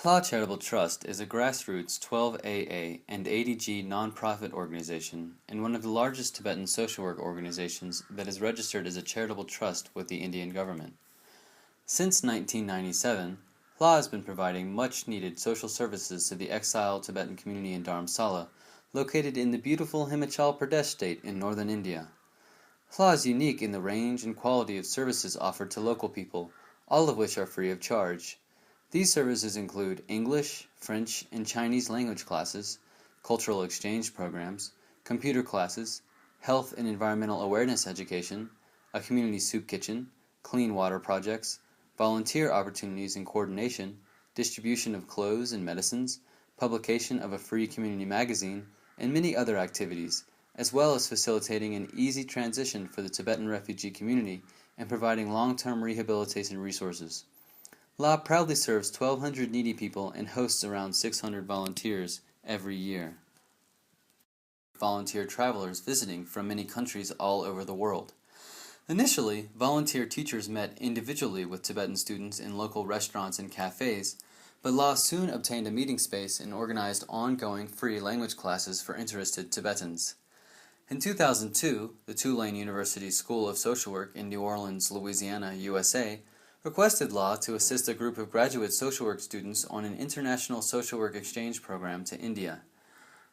Hla Charitable Trust is a grassroots 12AA and 80G nonprofit organization and one of the largest Tibetan social work organizations that is registered as a charitable trust with the Indian government. Since 1997, Hla has been providing much-needed social services to the exiled Tibetan community in Dharamsala, located in the beautiful Himachal Pradesh state in northern India. Hla is unique in the range and quality of services offered to local people, all of which are free of charge. These services include English, French, and Chinese language classes, cultural exchange programs, computer classes, health and environmental awareness education, a community soup kitchen, clean water projects, volunteer opportunities and coordination, distribution of clothes and medicines, publication of a free community magazine, and many other activities, as well as facilitating an easy transition for the Tibetan refugee community and providing long-term rehabilitation resources. Hla proudly serves 1,200 needy people and hosts around 600 volunteers every year. Volunteer travelers visiting from many countries all over the world. Initially, volunteer teachers met individually with Tibetan students in local restaurants and cafes, but Hla soon obtained a meeting space and organized ongoing free language classes for interested Tibetans. In 2002, the Tulane University School of Social Work in New Orleans, Louisiana, USA, requested Hla to assist a group of graduate social work students on an international social work exchange program to India.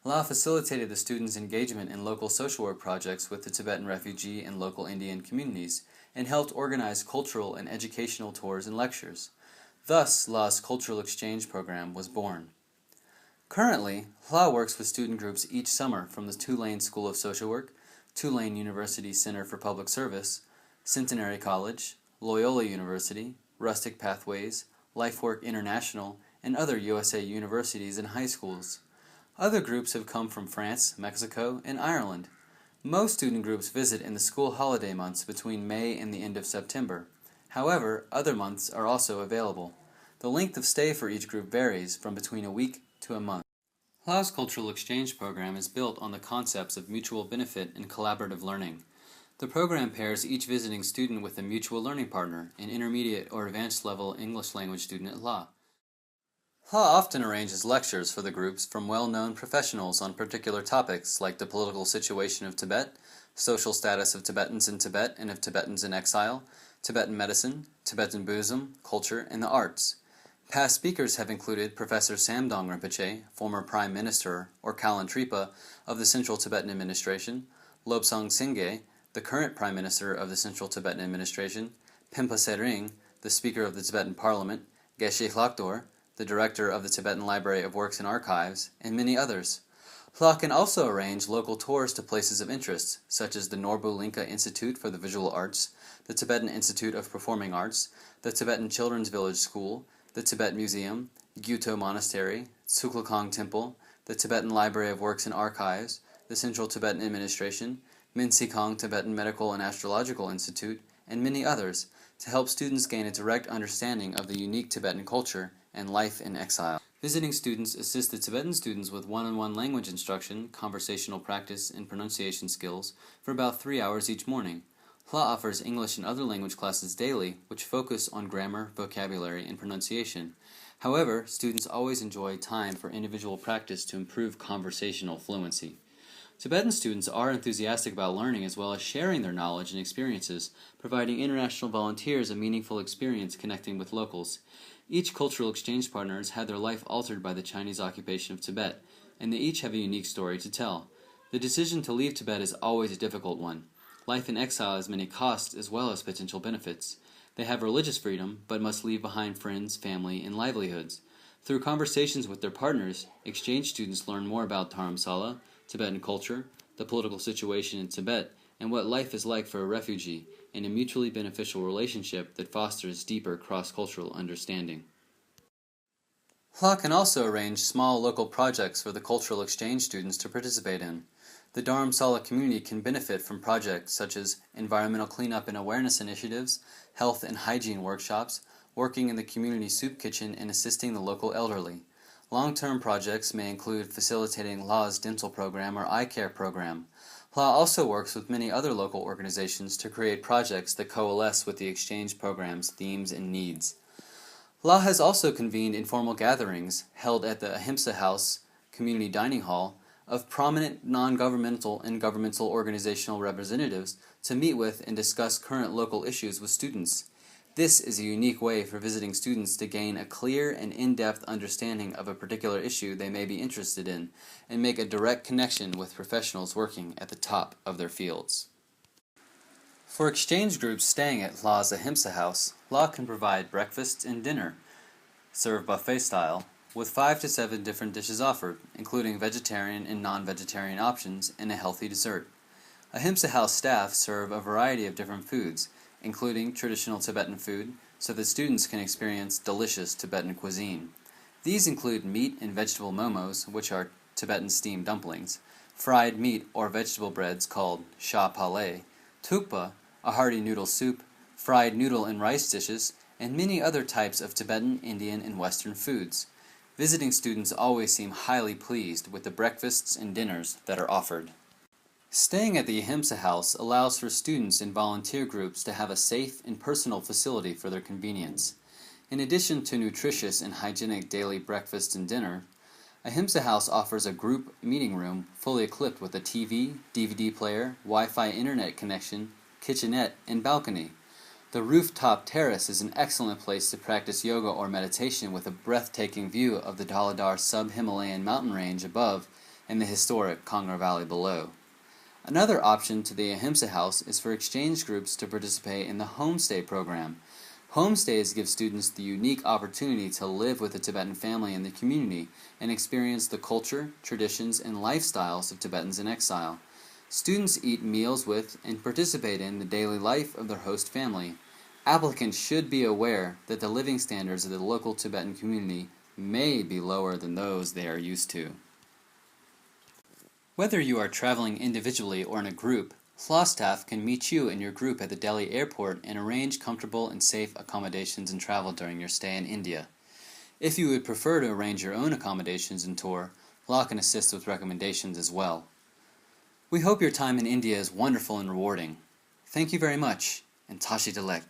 Hla facilitated the students' engagement in local social work projects with the Tibetan refugee and local Indian communities, and helped organize cultural and educational tours and lectures. Thus, Hla's cultural exchange program was born. Currently, Hla works with student groups each summer from the Tulane School of Social Work, Tulane University Center for Public Service, Centenary College, Loyola University, Rustic Pathways, LifeWork International, and other USA universities and high schools. Other groups have come from France, Mexico, and Ireland. Most student groups visit in the school holiday months between May and the end of September. However, other months are also available. The length of stay for each group varies from between a week to a month. Hla's cultural exchange program is built on the concepts of mutual benefit and collaborative learning. The program pairs each visiting student with a mutual learning partner, an intermediate or advanced level English language student at Hla. Hla often arranges lectures for the groups from well-known professionals on particular topics like the political situation of Tibet, social status of Tibetans in Tibet and of Tibetans in exile, Tibetan medicine, Tibetan Buddhism, culture, and the arts. Past speakers have included Professor Samdong Rinpoche, former Prime Minister, or Kalan Tripa, of the Central Tibetan Administration, Lobsang Singye, the current Prime Minister of the Central Tibetan Administration, Pimpa Sering, the Speaker of the Tibetan Parliament, Geshe Lakdor, the Director of the Tibetan Library of Works and Archives, and many others. Hla can also arrange local tours to places of interest, such as the Norbu Linka Institute for the Visual Arts, the Tibetan Institute of Performing Arts, the Tibetan Children's Village School, the Tibet Museum, Gyuto Monastery, Tsuklakong Temple, the Tibetan Library of Works and Archives, the Central Tibetan Administration, Minsikong Tibetan Medical and Astrological Institute, and many others, to help students gain a direct understanding of the unique Tibetan culture and life in exile. Visiting students assist the Tibetan students with one-on-one language instruction, conversational practice, and pronunciation skills for about 3 hours each morning. Hla offers English and other language classes daily, which focus on grammar, vocabulary, and pronunciation. However, students always enjoy time for individual practice to improve conversational fluency. Tibetan students are enthusiastic about learning as well as sharing their knowledge and experiences, providing international volunteers a meaningful experience connecting with locals. Each cultural exchange partner has had their life altered by the Chinese occupation of Tibet, and they each have a unique story to tell. The decision to leave Tibet is always a difficult one. Life in exile has many costs as well as potential benefits. They have religious freedom, but must leave behind friends, family, and livelihoods. Through conversations with their partners, exchange students learn more about Dharamsala, Tibetan culture, the political situation in Tibet, and what life is like for a refugee, in a mutually beneficial relationship that fosters deeper cross-cultural understanding. Hla can also arrange small local projects for the cultural exchange students to participate in. The Dharamsala community can benefit from projects such as environmental cleanup and awareness initiatives, health and hygiene workshops, working in the community soup kitchen, and assisting the local elderly. Long-term projects may include facilitating Hla's dental program or eye care program. Hla also works with many other local organizations to create projects that coalesce with the exchange program's themes and needs. LA has also convened informal gatherings held at the Ahimsa House Community Dining Hall of prominent non-governmental and governmental organizational representatives to meet with and discuss current local issues with students. This is a unique way for visiting students to gain a clear and in-depth understanding of a particular issue they may be interested in and make a direct connection with professionals working at the top of their fields. For exchange groups staying at LA's Ahimsa House, LA can provide breakfast and dinner, served buffet style, with 5 to 7 different dishes offered, including vegetarian and non-vegetarian options and a healthy dessert. Ahimsa House staff serve a variety of different foods, including traditional Tibetan food, so that students can experience delicious Tibetan cuisine. These include meat and vegetable momos, which are Tibetan steamed dumplings, fried meat or vegetable breads called sha pale, tukpa, a hearty noodle soup, fried noodle and rice dishes, and many other types of Tibetan, Indian, and Western foods. Visiting students always seem highly pleased with the breakfasts and dinners that are offered. Staying at the Ahimsa House allows for students and volunteer groups to have a safe and personal facility for their convenience. In addition to nutritious and hygienic daily breakfast and dinner, Ahimsa House offers a group meeting room fully equipped with a TV, DVD player, Wi-Fi internet connection, kitchenette, and balcony. The rooftop terrace is an excellent place to practice yoga or meditation with a breathtaking view of the Dhaladhar sub-Himalayan mountain range above and the historic Kangra Valley below. Another option to the Ahimsa House is for exchange groups to participate in the homestay program. Homestays give students the unique opportunity to live with a Tibetan family in the community and experience the culture, traditions, and lifestyles of Tibetans in exile. Students eat meals with and participate in the daily life of their host family. Applicants should be aware that the living standards of the local Tibetan community may be lower than those they are used to. Whether you are traveling individually or in a group, LA staff can meet you and your group at the Delhi airport and arrange comfortable and safe accommodations and travel during your stay in India. If you would prefer to arrange your own accommodations and tour, LA can assist with recommendations as well. We hope your time in India is wonderful and rewarding. Thank you very much, and Tashi Delek.